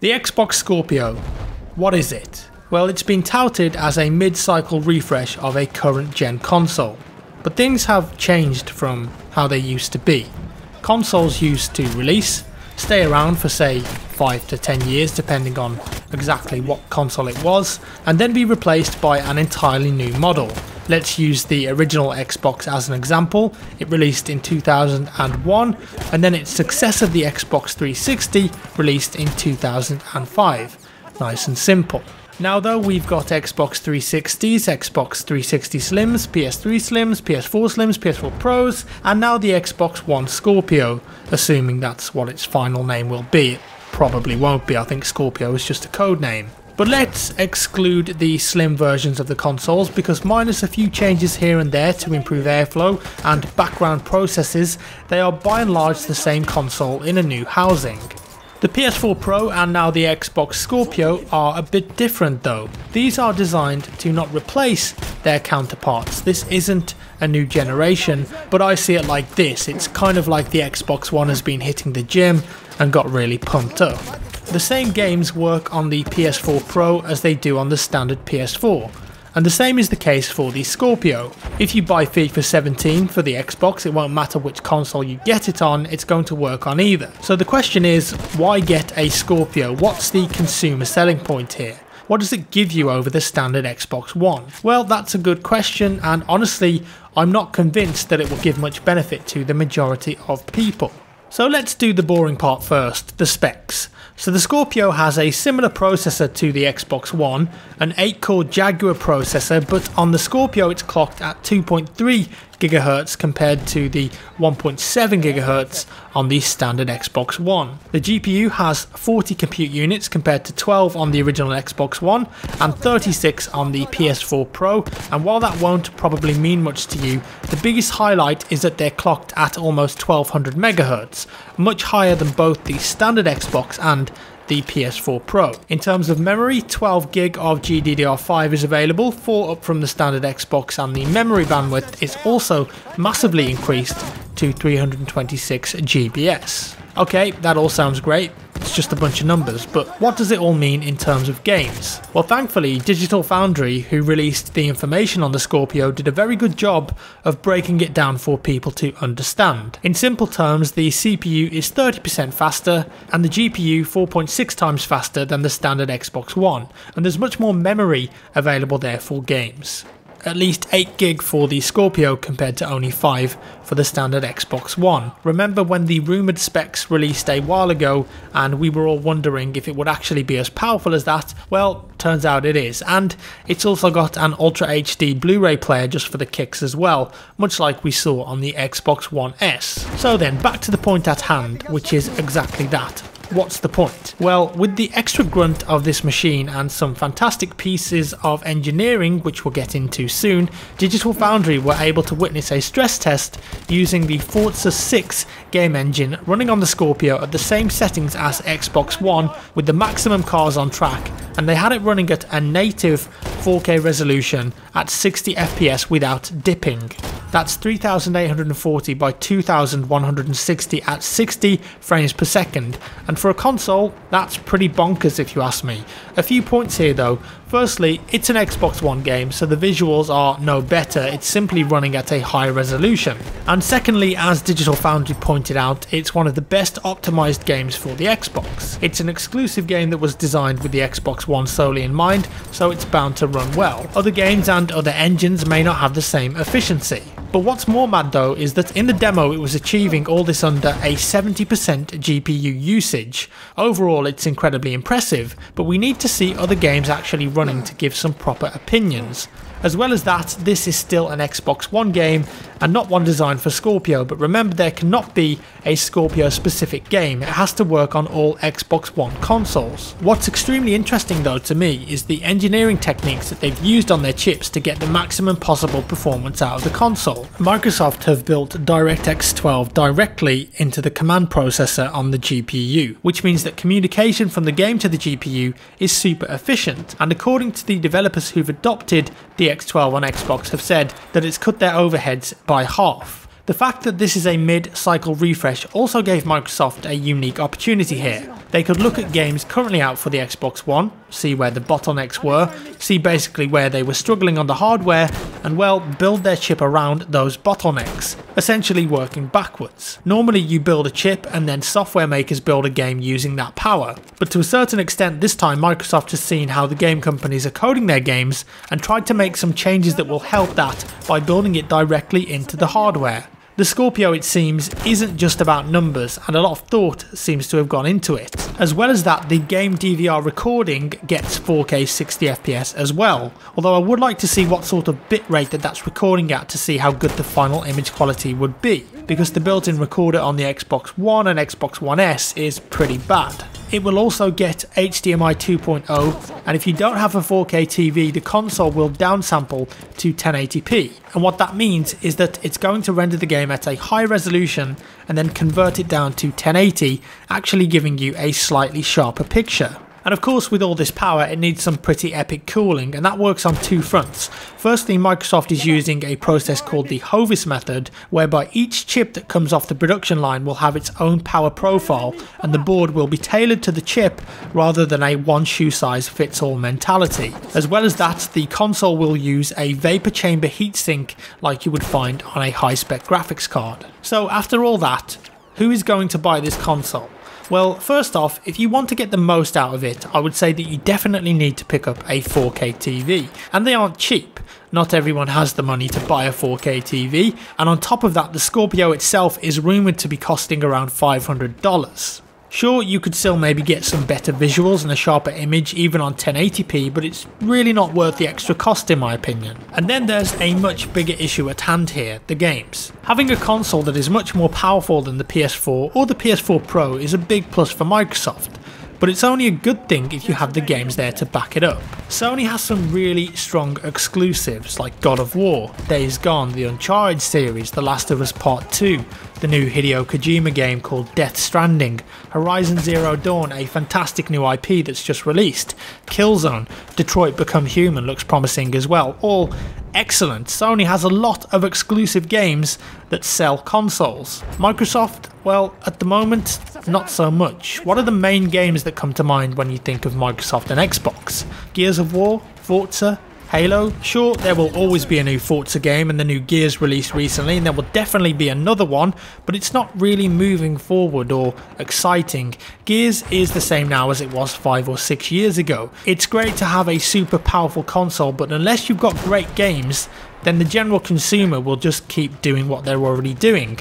The Xbox Scorpio. What is it? Well, it's been touted as a mid-cycle refresh of a current gen console, but things have changed from how they used to be. Consoles used to release, stay around for say 5 to 10 years depending on exactly what console it was, and then be replaced by an entirely new model. Let's use the original Xbox as an example. It released in 2001, and then its successor, the Xbox 360, released in 2005. Nice and simple. Now though, we've got Xbox 360s, Xbox 360 Slims, PS3 Slims, PS4 Slims, PS4 Pros, and now the Xbox One Scorpio, assuming that's what its final name will be. It probably won't be. I think Scorpio is just a code name. But let's exclude the slim versions of the consoles, because minus a few changes here and there to improve airflow and background processes, they are by and large the same console in a new housing. The PS4 Pro and now the Xbox Scorpio are a bit different though. These are designed to not replace their counterparts. This isn't a new generation, but I see it like this. It's kind of like the Xbox One has been hitting the gym and got really pumped up. The same games work on the PS4 Pro as they do on the standard PS4, and the same is the case for the Scorpio. If you buy FIFA 17 for the Xbox, it won't matter which console you get it on, it's going to work on either. So the question is, why get a Scorpio? What's the consumer selling point here? What does it give you over the standard Xbox One? Well, that's a good question, and honestly, I'm not convinced that it will give much benefit to the majority of people. So let's do the boring part first, the specs. So the Scorpio has a similar processor to the Xbox One, an 8-core Jaguar processor, but on the Scorpio it's clocked at 2.3 GHz compared to the 1.7 GHz on the standard Xbox One. The GPU has 40 compute units compared to 12 on the original Xbox One and 36 on the PS4 Pro, and while that won't probably mean much to you, the biggest highlight is that they're clocked at almost 1200 MHz, much higher than both the standard Xbox and the PS4 Pro. In terms of memory, 12GB of GDDR5 is available, 4 up from the standard Xbox, and the memory bandwidth is also massively increased to 326 GBs. Okay, that all sounds great. It's just a bunch of numbers, but what does it all mean in terms of games? Well, thankfully, Digital Foundry, who released the information on the Scorpio, did a very good job of breaking it down for people to understand. In simple terms, the CPU is 30% faster and the GPU 4.6 times faster than the standard Xbox One, and there's much more memory available there for games. At least 8GB for the Scorpio compared to only 5 for the standard Xbox One. Remember when the rumoured specs released a while ago and we were all wondering if it would actually be as powerful as that? Well, turns out it is, and it's also got an Ultra HD Blu-ray player just for the kicks as well, much like we saw on the Xbox One S. So then, back to the point at hand, which is exactly that. What's the point? Well, with the extra grunt of this machine and some fantastic pieces of engineering, which we'll get into soon, Digital Foundry were able to witness a stress test using the Forza 6 game engine running on the Scorpio at the same settings as Xbox One with the maximum cars on track, and they had it running at a native 4K resolution at 60 FPS without dipping. That's 3840 by 2160 at 60 frames per second, and for a console, that's pretty bonkers if you ask me. A few points here though. Firstly, it's an Xbox One game, so the visuals are no better, it's simply running at a higher resolution. And secondly, as Digital Foundry pointed out, it's one of the best optimized games for the Xbox. It's an exclusive game that was designed with the Xbox One solely in mind, so it's bound to run well. Other games and other engines may not have the same efficiency. But what's more mad though is that in the demo it was achieving all this under a 70% GPU usage. Overall it's incredibly impressive, but we need to see other games actually running to give some proper opinions. As well as that, this is still an Xbox One game and not one designed for Scorpio, but remember there cannot be a Scorpio specific game, it has to work on all Xbox One consoles. What's extremely interesting though to me is the engineering techniques that they've used on their chips to get the maximum possible performance out of the console. Microsoft have built DirectX 12 directly into the command processor on the GPU, which means that communication from the game to the GPU is super efficient, and according to the developers who've adopted DX12 on Xbox have said that it's cut their overheads by half. The fact that this is a mid-cycle refresh also gave Microsoft a unique opportunity here. They could look at games currently out for the Xbox One, see where the bottlenecks were, see basically where they were struggling on the hardware, and well, build their chip around those bottlenecks, essentially working backwards. Normally you build a chip and then software makers build a game using that power, but to a certain extent this time Microsoft has seen how the game companies are coding their games and tried to make some changes that will help that by building it directly into the hardware. The Scorpio, it seems, isn't just about numbers, and a lot of thought seems to have gone into it. As well as that, the game DVR recording gets 4K 60 FPS as well, although I would like to see what sort of bitrate that's recording at to see how good the final image quality would be, because the built-in recorder on the Xbox One and Xbox One S is pretty bad. It will also get HDMI 2.0, and if you don't have a 4K TV, the console will downsample to 1080p. And what that means is that it's going to render the game at a high resolution and then convert it down to 1080, actually giving you a slightly sharper picture. And of course, with all this power, it needs some pretty epic cooling, and that works on two fronts. Firstly, Microsoft is using a process called the Hovis method, whereby each chip that comes off the production line will have its own power profile, and the board will be tailored to the chip rather than a one shoe size fits all mentality. As well as that, the console will use a vapor chamber heatsink like you would find on a high-spec graphics card. So after all that, who is going to buy this console? Well, first off, if you want to get the most out of it, I would say that you definitely need to pick up a 4K TV, and they aren't cheap. Not everyone has the money to buy a 4K TV, and on top of that, the Scorpio itself is rumoured to be costing around $500. Sure, you could still maybe get some better visuals and a sharper image even on 1080p, but it's really not worth the extra cost in my opinion. And then there's a much bigger issue at hand here, the games. Having a console that is much more powerful than the PS4 or the PS4 Pro is a big plus for Microsoft, but it's only a good thing if you have the games there to back it up. Sony has some really strong exclusives like God of War, Days Gone, the Uncharted series, The Last of Us Part 2, the new Hideo Kojima game called Death Stranding, Horizon Zero Dawn, a fantastic new IP that's just released, Killzone, Detroit Become Human looks promising as well, all excellent. Sony has a lot of exclusive games that sell consoles. Microsoft, well, at the moment, not so much. What are the main games that come to mind when you think of Microsoft and Xbox? Gears of War, Forza, Halo? Sure, there will always be a new Forza game and the new Gears released recently, and there will definitely be another one, but it's not really moving forward or exciting. Gears is the same now as it was 5 or 6 years ago. It's great to have a super powerful console, but unless you've got great games, then the general consumer will just keep doing what they're already doing,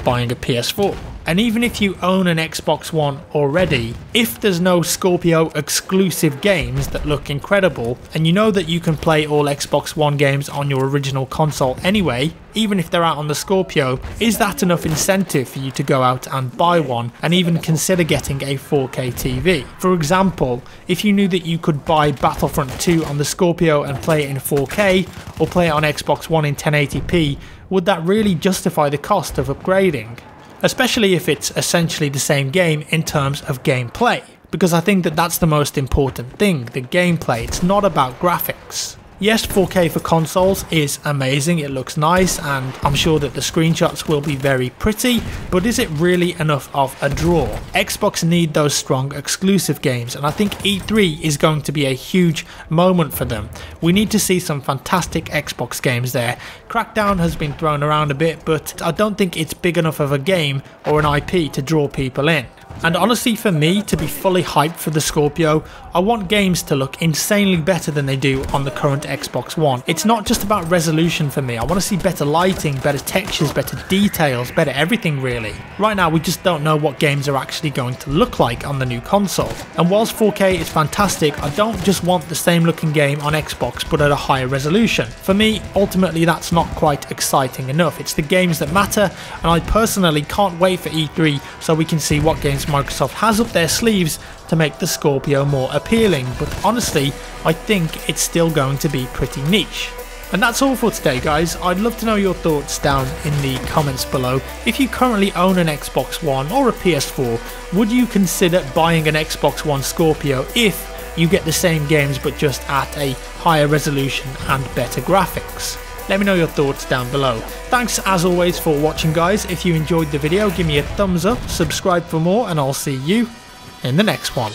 buying a PS4. And even if you own an Xbox One already, if there's no Scorpio exclusive games that look incredible, and you know that you can play all Xbox One games on your original console anyway, even if they're out on the Scorpio, is that enough incentive for you to go out and buy one and even consider getting a 4K TV? For example, if you knew that you could buy Battlefront 2 on the Scorpio and play it in 4K, or play it on Xbox One in 1080p, would that really justify the cost of upgrading? Especially if it's essentially the same game in terms of gameplay, because I think that that's the most important thing, the gameplay. It's not about graphics. Yes, 4K for consoles is amazing, it looks nice, and I'm sure that the screenshots will be very pretty, but is it really enough of a draw? Xbox need those strong exclusive games, and I think E3 is going to be a huge moment for them. We need to see some fantastic Xbox games there. Crackdown has been thrown around a bit, but I don't think it's big enough of a game or an IP to draw people in. And honestly, for me to be fully hyped for the Scorpio, I want games to look insanely better than they do on the current Xbox One. It's not just about resolution for me. I want to see better lighting, better textures, better details, better everything really. Right now we just don't know what games are actually going to look like on the new console. And whilst 4K is fantastic, I don't just want the same looking game on Xbox but at a higher resolution. For me, ultimately that's not quite exciting enough. It's the games that matter, and I personally can't wait for E3 so we can see what games Microsoft has up their sleeves to make the Scorpio more appealing, but honestly, I think it's still going to be pretty niche. And that's all for today guys. I'd love to know your thoughts down in the comments below. If you currently own an Xbox One or a PS4, would you consider buying an Xbox One Scorpio if you get the same games but just at a higher resolution and better graphics? Let me know your thoughts down below. Thanks as always for watching guys. If you enjoyed the video, give me a thumbs up, subscribe for more, and I'll see you in the next one.